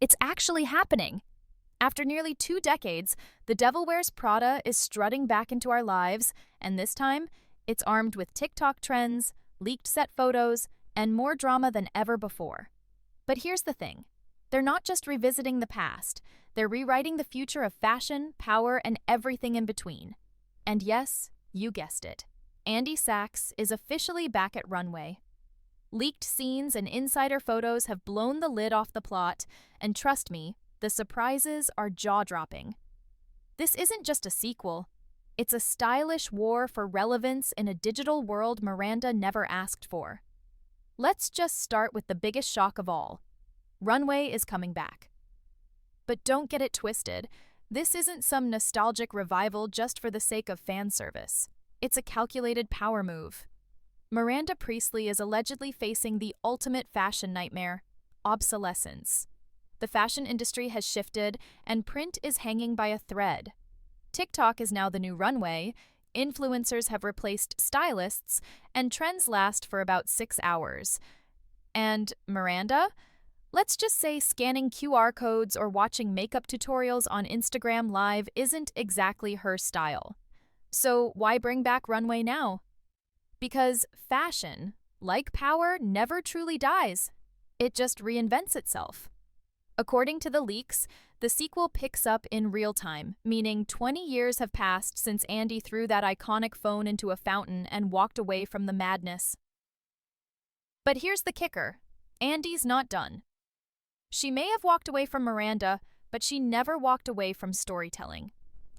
It's actually happening. After nearly 2 decades, The Devil Wears Prada is strutting back into our lives, and this time, it's armed with TikTok trends, leaked set photos, and more drama than ever before. But here's the thing. They're not just revisiting the past, they're rewriting the future of fashion, power, and everything in between. And yes, you guessed it. Sachs is officially back at Runway. Leaked scenes and insider photos have blown the lid off the plot, and trust me, the surprises are jaw-dropping. This isn't just a sequel. It's a stylish war for relevance in a digital world Miranda never asked for. Let's just start with the biggest shock of all. Runway is coming back. But don't get it twisted. This isn't some nostalgic revival just for the sake of fan service. It's a calculated power move. Miranda Priestly is allegedly facing the ultimate fashion nightmare: obsolescence. The fashion industry has shifted, and print is hanging by a thread. TikTok is now the new runway, influencers have replaced stylists, and trends last for about 6 hours. And Miranda? Let's just say scanning QR codes or watching makeup tutorials on Instagram Live isn't exactly her style. So why bring back Runway now? Because fashion, like power, never truly dies. It just reinvents itself. According to the leaks, the sequel picks up in real time, meaning 20 years have passed since Andy threw that iconic phone into a fountain and walked away from the madness. But here's the kicker. Andy's not done. She may have walked away from Miranda, but she never walked away from storytelling.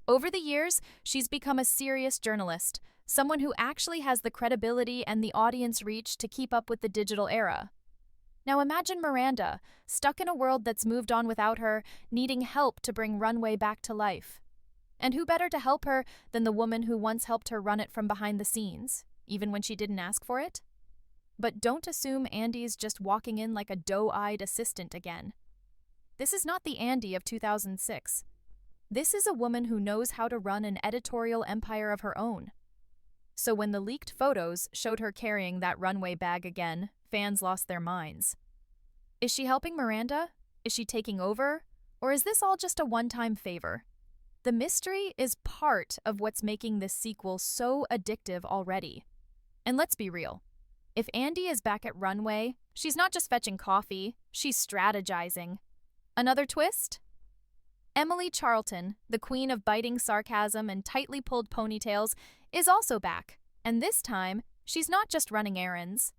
Over the years, she's become a serious journalist, someone who actually has the credibility and the audience reach to keep up with the digital era. Now imagine Miranda, stuck in a world that's moved on without her, needing help to bring Runway back to life. And who better to help her than the woman who once helped her run it from behind the scenes, even when she didn't ask for it? But don't assume Andy's just walking in like a doe-eyed assistant again. This is not the Andy of 2006. This is a woman who knows how to run an editorial empire of her own. So when the leaked photos showed her carrying that runway bag again, fans lost their minds. Is she helping Miranda? Is she taking over? Or is this all just a one-time favor? The mystery is part of what's making this sequel so addictive already. And let's be real. If Andy is back at Runway, she's not just fetching coffee, she's strategizing. Another twist? Emily Charlton, the queen of biting sarcasm and tightly pulled ponytails, is also back, and this time, she's not just running errands.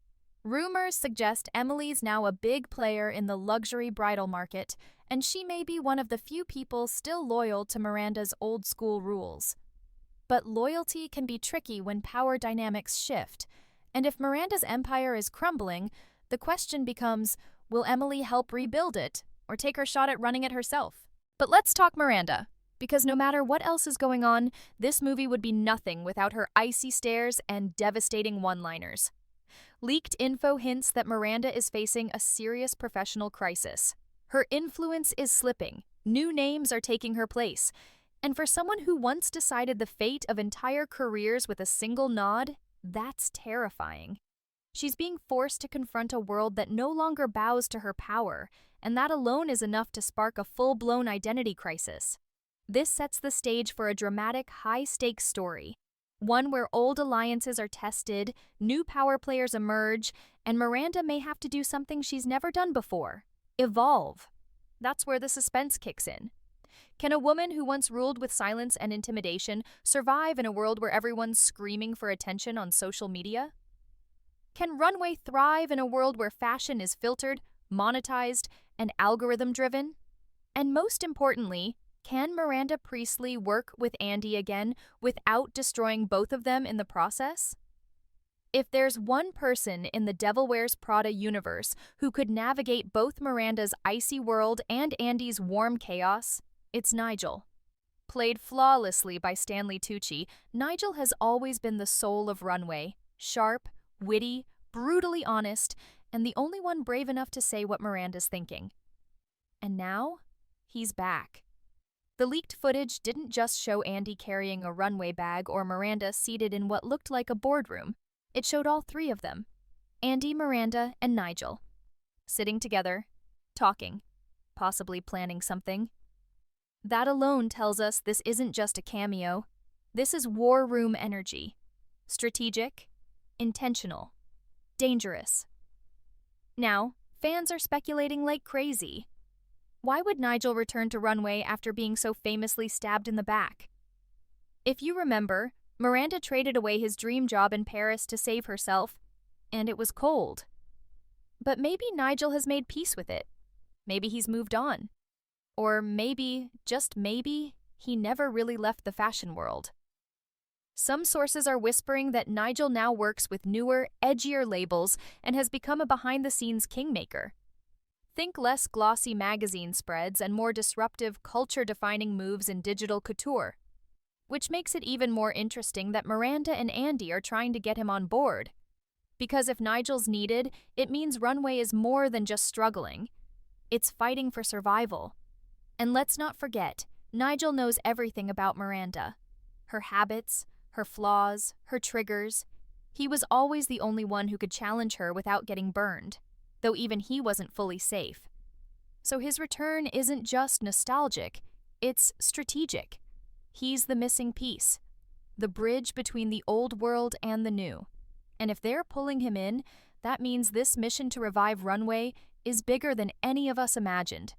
Rumors suggest Emily's now a big player in the luxury bridal market, and she may be one of the few people still loyal to Miranda's old-school rules. But loyalty can be tricky when power dynamics shift, and if Miranda's empire is crumbling, the question becomes, will Emily help rebuild it, or take her shot at running it herself? But let's talk Miranda, because no matter what else is going on, this movie would be nothing without her icy stares and devastating one-liners. Leaked info hints that Miranda is facing a serious professional crisis. Her influence is slipping, new names are taking her place, and for someone who once decided the fate of entire careers with a single nod, that's terrifying. She's being forced to confront a world that no longer bows to her power, and that alone is enough to spark a full-blown identity crisis. This sets the stage for a dramatic, high-stakes story, one where old alliances are tested, new power players emerge, and Miranda may have to do something she's never done before: evolve. That's where the suspense kicks in. Can a woman who once ruled with silence and intimidation survive in a world where everyone's screaming for attention on social media? Can Runway thrive in a world where fashion is filtered, monetized, and algorithm-driven? And most importantly, can Miranda Priestly work with Andy again without destroying both of them in the process? If there's one person in the Devil Wears Prada universe who could navigate both Miranda's icy world and Andy's warm chaos, it's Nigel. Played flawlessly by Stanley Tucci, Nigel has always been the soul of Runway, sharp, witty, brutally honest, and the only one brave enough to say what Miranda's thinking. And now, he's back. The leaked footage didn't just show Andy carrying a runway bag or Miranda seated in what looked like a boardroom. It showed all three of them, Andy, Miranda, and Nigel, sitting together, talking, possibly planning something. That alone tells us this isn't just a cameo. This is war room energy. Strategic, intentional, dangerous. Now, fans are speculating like crazy. Why would Nigel return to Runway after being so famously stabbed in the back? If you remember, Miranda traded away his dream job in Paris to save herself, and it was cold. But maybe Nigel has made peace with it. Maybe he's moved on. Or maybe, just maybe, he never really left the fashion world. Some sources are whispering that Nigel now works with newer, edgier labels and has become a behind-the-scenes kingmaker. Think less glossy magazine spreads and more disruptive, culture-defining moves in digital couture. Which makes it even more interesting that Miranda and Andy are trying to get him on board. Because if Nigel's needed, it means Runway is more than just struggling. It's fighting for survival. And let's not forget, Nigel knows everything about Miranda. Her habits, her flaws, her triggers. He was always the only one who could challenge her without getting burned, though even he wasn't fully safe. So his return isn't just nostalgic, it's strategic. He's the missing piece, the bridge between the old world and the new. And if they're pulling him in, that means this mission to revive Runway is bigger than any of us imagined.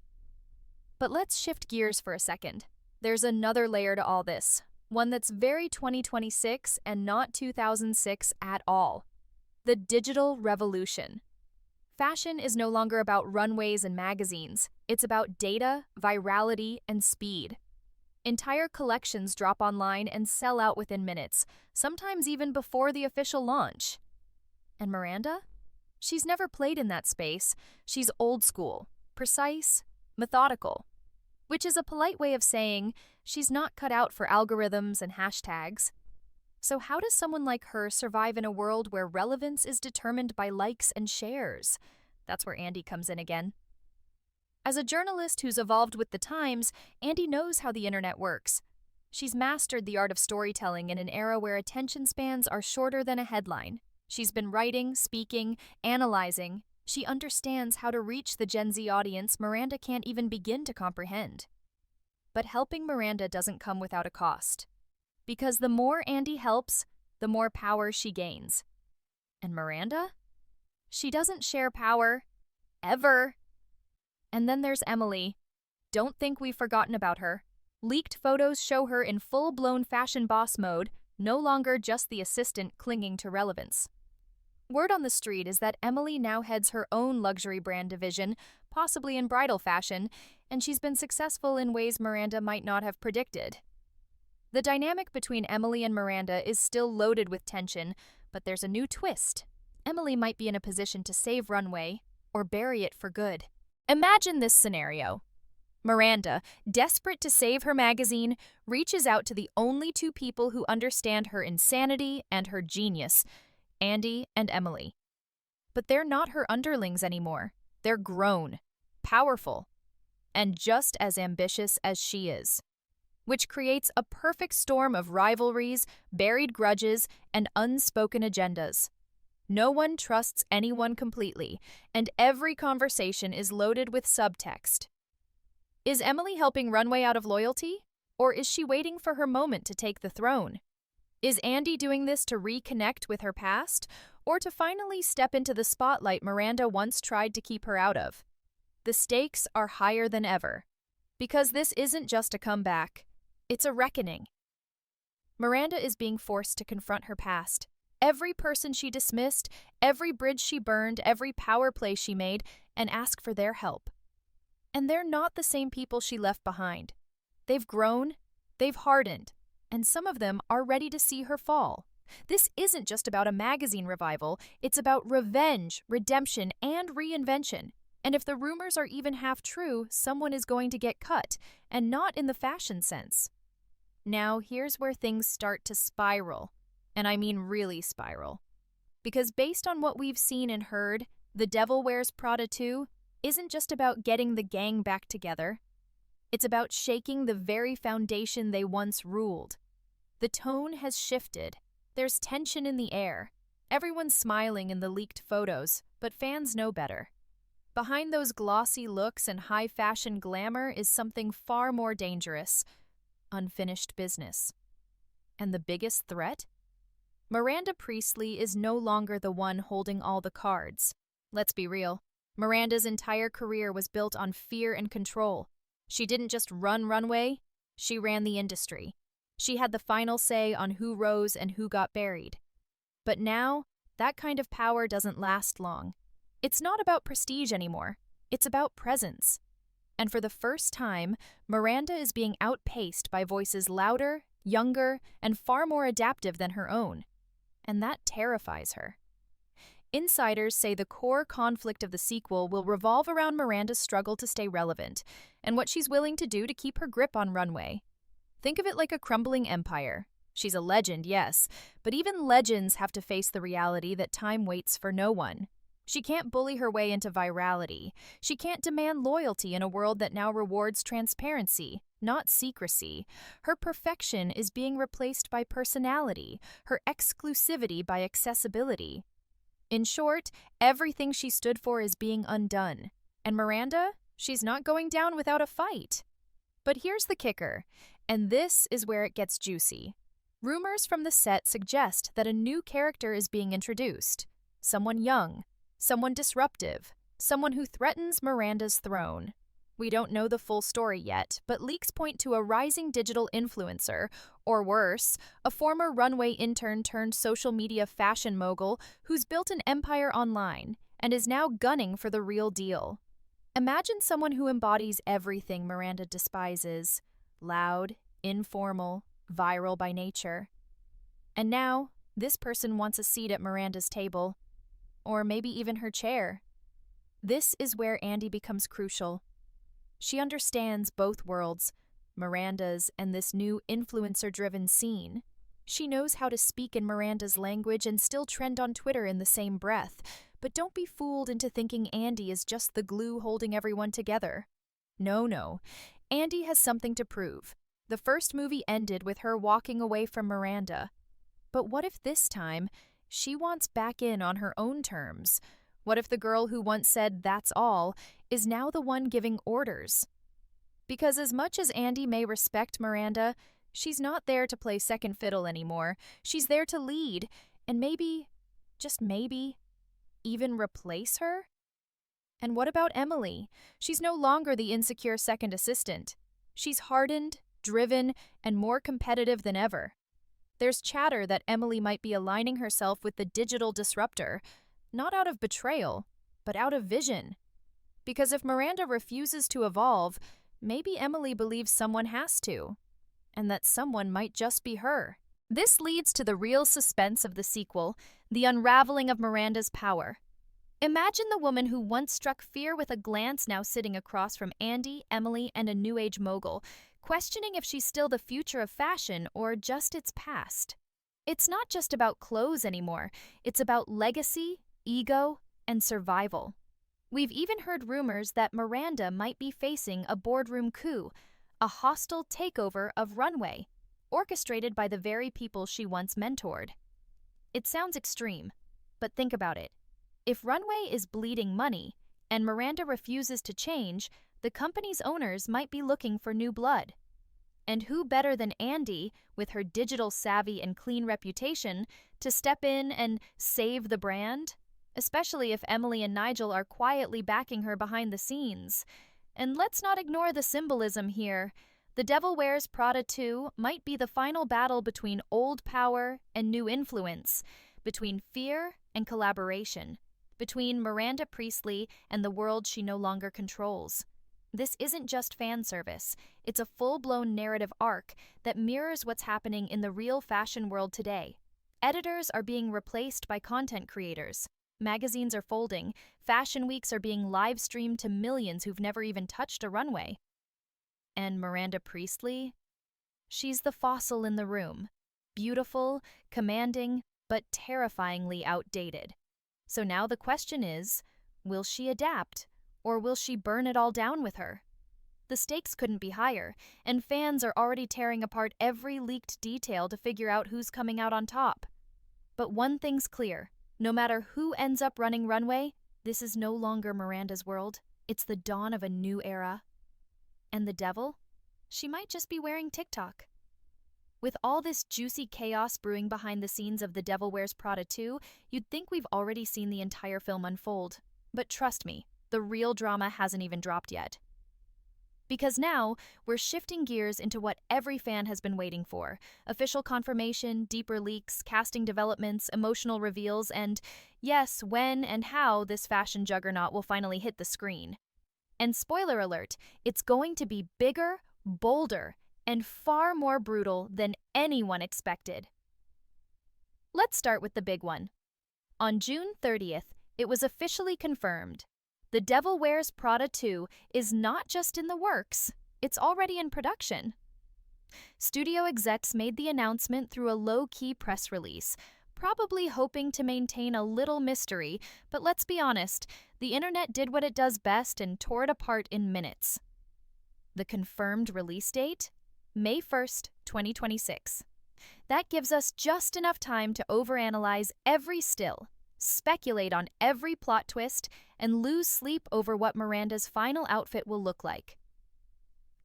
But let's shift gears for a second. There's another layer to all this, one that's very 2026 and not 2006 at all. The digital revolution. Fashion is no longer about runways and magazines. It's about data, virality, and speed. Entire collections drop online and sell out within minutes, sometimes even before the official launch. And Miranda? She's never played in that space. She's old school, precise, methodical. Which is a polite way of saying she's not cut out for algorithms and hashtags. So how does someone like her survive in a world where relevance is determined by likes and shares? That's where Andy comes in again. As a journalist who's evolved with the times, Andy knows how the internet works. She's mastered the art of storytelling in an era where attention spans are shorter than a headline. She's been writing, speaking, analyzing. She understands how to reach the Gen Z audience Miranda can't even begin to comprehend. But helping Miranda doesn't come without a cost. Because the more Andy helps, the more power she gains. And Miranda? She doesn't share power. Ever. And then there's Emily. Don't think we've forgotten about her. Leaked photos show her in full-blown fashion boss mode, no longer just the assistant clinging to relevance. Word on the street is that Emily now heads her own luxury brand division, possibly in bridal fashion, and she's been successful in ways Miranda might not have predicted. The dynamic between Emily and Miranda is still loaded with tension, but there's a new twist. Emily might be in a position to save Runway, or bury it for good. Imagine this scenario. Miranda, desperate to save her magazine, reaches out to the only two people who understand her insanity and her genius, Andy and Emily. But they're not her underlings anymore. They're grown, powerful, and just as ambitious as she is. Which creates a perfect storm of rivalries, buried grudges, and unspoken agendas. No one trusts anyone completely, and every conversation is loaded with subtext. Is Emily helping Runway out of loyalty, or is she waiting for her moment to take the throne? Is Andy doing this to reconnect with her past, or to finally step into the spotlight Miranda once tried to keep her out of? The stakes are higher than ever, because this isn't just a comeback, it's a reckoning. Miranda is being forced to confront her past. Every person she dismissed, every bridge she burned, every power play she made, and ask for their help. And they're not the same people she left behind. They've grown, they've hardened, and some of them are ready to see her fall. This isn't just about a magazine revival, it's about revenge, redemption, and reinvention. And if the rumors are even half true, someone is going to get cut, and not in the fashion sense. Now, here's where things start to spiral. And I mean really spiral. Because based on what we've seen and heard, The Devil Wears Prada 2 isn't just about getting the gang back together. It's about shaking the very foundation they once ruled. The tone has shifted. There's tension in the air. Everyone's smiling in the leaked photos, but fans know better. behind those glossy looks and high-fashion glamour is something far more dangerous: unfinished business. And the biggest threat? Miranda Priestly is no longer the one holding all the cards. Let's be real. Miranda's entire career was built on fear and control. She didn't just run Runway, she ran the industry. She had the final say on who rose and who got buried. But now, that kind of power doesn't last long. It's not about prestige anymore. It's about presence. And for the first time, Miranda is being outpaced by voices louder, younger, and far more adaptive than her own. And that terrifies her. Insiders say the core conflict of the sequel will revolve around Miranda's struggle to stay relevant and what she's willing to do to keep her grip on Runway. Think of it like a crumbling empire. She's a legend, yes, but even legends have to face the reality that time waits for no one. She can't bully her way into virality. She can't demand loyalty in a world that now rewards transparency, not secrecy. Her perfection is being replaced by personality, her exclusivity by accessibility. In short, everything she stood for is being undone. And Miranda, she's not going down without a fight. But here's the kicker, and this is where it gets juicy. Rumors from the set suggest that a new character is being introduced. Someone young, someone disruptive, someone who threatens Miranda's throne. We don't know the full story yet, but leaks point to a rising digital influencer, or worse, a former Runway intern turned social media fashion mogul who's built an empire online and is now gunning for the real deal. Imagine someone who embodies everything Miranda despises: loud, informal, viral by nature. And now, this person wants a seat at Miranda's table, or maybe even her chair. This is where Andy becomes crucial. She understands both worlds, Miranda's and this new influencer-driven scene. She knows how to speak in Miranda's language and still trend on Twitter in the same breath, but don't be fooled into thinking Andy is just the glue holding everyone together. No. Andy has something to prove. The first movie ended with her walking away from Miranda. But what if this time, she wants back in on her own terms? What if the girl who once said, "that's all," is now the one giving orders? Because as much as Andy may respect Miranda, she's not there to play second fiddle anymore. She's there to lead, and maybe, just maybe, even replace her? And what about Emily? She's no longer the insecure second assistant. She's hardened, driven, and more competitive than ever. There's chatter that Emily might be aligning herself with the digital disruptor, not out of betrayal, but out of vision. Because if Miranda refuses to evolve, maybe Emily believes someone has to, and that someone might just be her. This leads to the real suspense of the sequel, the unraveling of Miranda's power. Imagine the woman who once struck fear with a glance now sitting across from Andy, Emily, and a new age mogul, questioning if she's still the future of fashion or just its past. It's not just about clothes anymore, it's about legacy, ego, and survival. We've even heard rumors that Miranda might be facing a boardroom coup, a hostile takeover of Runway, orchestrated by the very people she once mentored. It sounds extreme, but think about it. If Runway is bleeding money, and Miranda refuses to change, the company's owners might be looking for new blood. And who better than Andy, with her digital savvy and clean reputation, to step in and save the brand? Especially if Emily and Nigel are quietly backing her behind the scenes. And let's not ignore the symbolism here. The Devil Wears Prada 2 might be the final battle between old power and new influence, between fear and collaboration, between Miranda Priestly and the world she no longer controls. This isn't just fan service, it's a full-blown narrative arc that mirrors what's happening in the real fashion world today. Editors are being replaced by content creators. Magazines are folding. Fashion weeks are being live-streamed to millions who've never even touched a runway. And Miranda Priestly? She's the fossil in the room. Beautiful, commanding, but terrifyingly outdated. So now the question is, will she adapt? Or will she burn it all down with her? The stakes couldn't be higher, and fans are already tearing apart every leaked detail to figure out who's coming out on top. But one thing's clear. No matter who ends up running Runway, This is no longer Miranda's world. It's the dawn of a new era. And the devil? She might just be wearing TikTok. With all this juicy chaos brewing behind the scenes of The Devil Wears Prada 2, you'd think we've already seen the entire film unfold. But trust me, the real drama hasn't even dropped yet. Because now, we're shifting gears into what every fan has been waiting for. Official confirmation, deeper leaks, casting developments, emotional reveals, and, yes, when and how this fashion juggernaut will finally hit the screen. And spoiler alert, it's going to be bigger, bolder, and far more brutal than anyone expected. Let's start with the big one. On June 30th, it was officially confirmed. The Devil Wears Prada 2 is not just in the works, it's already in production. Studio execs made the announcement through a low-key press release, probably hoping to maintain a little mystery, but let's be honest, the internet did what it does best and tore it apart in minutes. The confirmed release date? May 1st, 2026. That gives us just enough time to overanalyze every still, speculate on every plot twist, and lose sleep over what Miranda's final outfit will look like.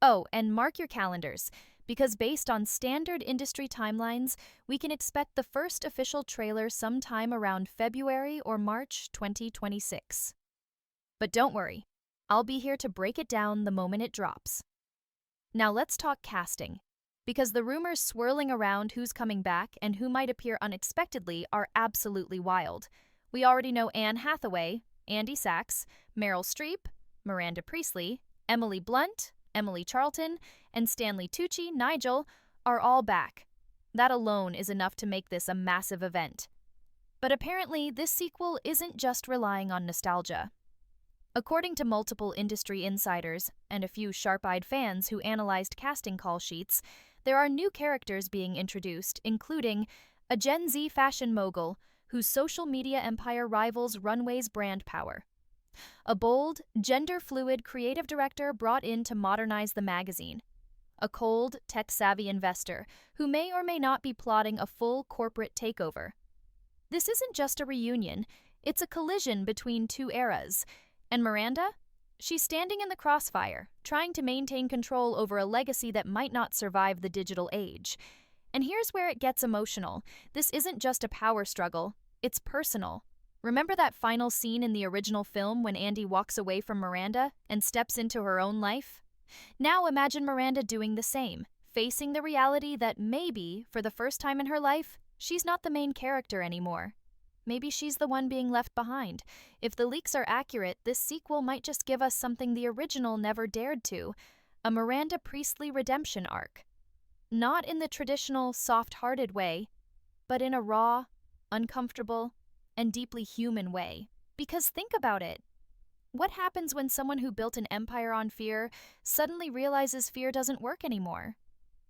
Oh, and mark your calendars, because based on standard industry timelines, we can expect the first official trailer sometime around February or March 2026. But don't worry, I'll be here to break it down the moment it drops. Now let's talk casting, because the rumors swirling around who's coming back and who might appear unexpectedly are absolutely wild. We already know Anne Hathaway, Andy Sachs, Meryl Streep, Miranda Priestly, Emily Blunt, Emily Charlton, and Stanley Tucci, Nigel, are all back. That alone is enough to make this a massive event. But apparently, this sequel isn't just relying on nostalgia. According to multiple industry insiders and a few sharp-eyed fans who analyzed casting call sheets, there are new characters being introduced, including a Gen Z fashion mogul whose social media empire rivals Runway's brand power, a bold, gender-fluid creative director brought in to modernize the magazine, a cold, tech-savvy investor who may or may not be plotting a full corporate takeover. This isn't just a reunion, it's a collision between two eras. And Miranda? She's standing in the crossfire, trying to maintain control over a legacy that might not survive the digital age. And here's where it gets emotional. This isn't just a power struggle, it's personal. Remember that final scene in the original film when Andy walks away from Miranda and steps into her own life? Now imagine Miranda doing the same, facing the reality that maybe, for the first time in her life, she's not the main character anymore. Maybe she's the one being left behind. If the leaks are accurate, this sequel might just give us something the original never dared to, a Miranda Priestly redemption arc. Not in the traditional, soft-hearted way, but in a raw, uncomfortable, and deeply human way. Because think about it. What happens when someone who built an empire on fear suddenly realizes fear doesn't work anymore?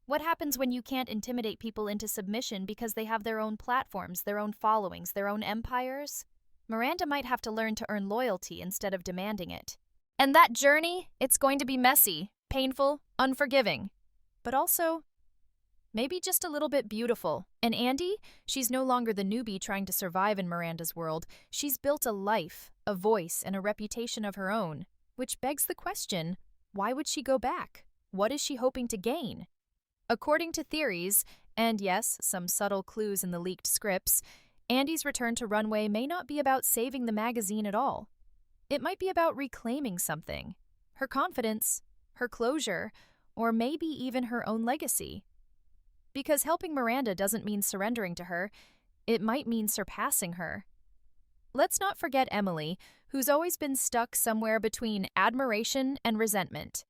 What happens when you can't intimidate people into submission because they have their own platforms, their own followings, their own empires? Miranda might have to learn to earn loyalty instead of demanding it. And that journey, it's going to be messy, painful, unforgiving, but also maybe just a little bit beautiful. And Andy, she's no longer the newbie trying to survive in Miranda's world. She's built a life, a voice, and a reputation of her own, which begs the question, why would she go back? What is she hoping to gain? According to theories, and yes, some subtle clues in the leaked scripts, Andy's return to Runway may not be about saving the magazine at all. It might be about reclaiming something. Her confidence, her closure, or maybe even her own legacy. Because helping Miranda doesn't mean surrendering to her, it might mean surpassing her. Let's not forget Emily, who's always been stuck somewhere between admiration and resentment.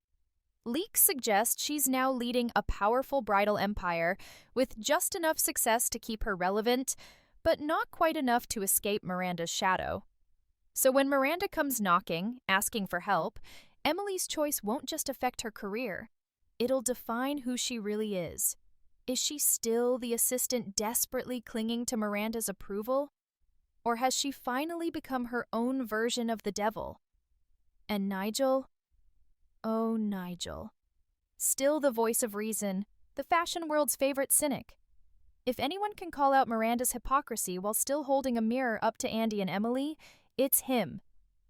Leaks suggest she's now leading a powerful bridal empire with just enough success to keep her relevant, but not quite enough to escape Miranda's shadow. So when Miranda comes knocking, asking for help, Emily's choice won't just affect her career. It'll define who she really is. Is she still the assistant desperately clinging to Miranda's approval? Or has she finally become her own version of the devil? And Nigel? Oh, Nigel. Still the voice of reason, the fashion world's favorite cynic. If anyone can call out Miranda's hypocrisy while still holding a mirror up to Andy and Emily, it's him.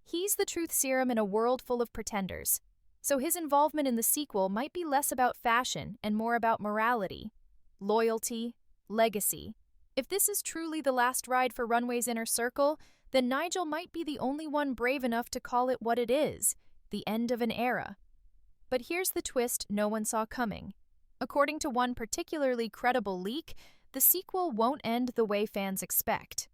He's the truth serum in a world full of pretenders. So his involvement in the sequel might be less about fashion and more about morality, loyalty, legacy. If this is truly the last ride for Runway's inner circle, then Nigel might be the only one brave enough to call it what it is, the end of an era. But here's the twist no one saw coming. According to one particularly credible leak, the sequel won't end the way fans expect.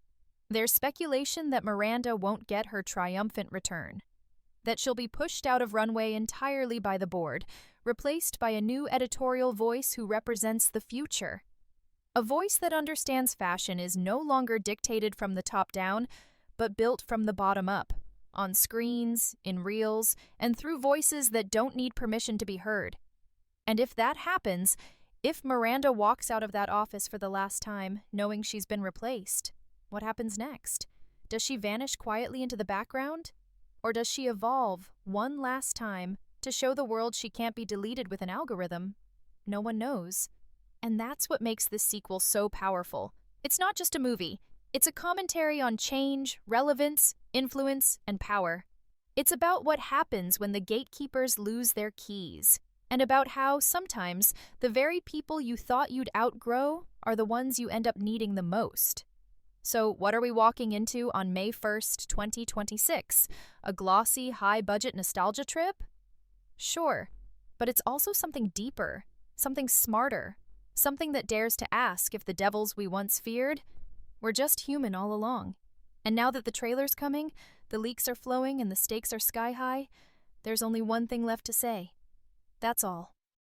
There's speculation that Miranda won't get her triumphant return, that she'll be pushed out of Runway entirely by the board, replaced by a new editorial voice who represents the future. A voice that understands fashion is no longer dictated from the top down, but built from the bottom up, on screens, in reels, and through voices that don't need permission to be heard. And if that happens, if Miranda walks out of that office for the last time, knowing she's been replaced, what happens next? Does she vanish quietly into the background? Or does she evolve one last time to show the world she can't be deleted with an algorithm? No one knows. And that's what makes this sequel so powerful. It's not just a movie. It's a commentary on change, relevance, influence, and power. It's about what happens when the gatekeepers lose their keys, and about how, sometimes, the very people you thought you'd outgrow are the ones you end up needing the most. So what are we walking into on May 1st, 2026? A glossy, high-budget nostalgia trip? Sure, but it's also something deeper, something smarter, something that dares to ask if the devils we once feared were just human all along. And now that the trailer's coming, the leaks are flowing, and the stakes are sky-high, there's only one thing left to say. That's all.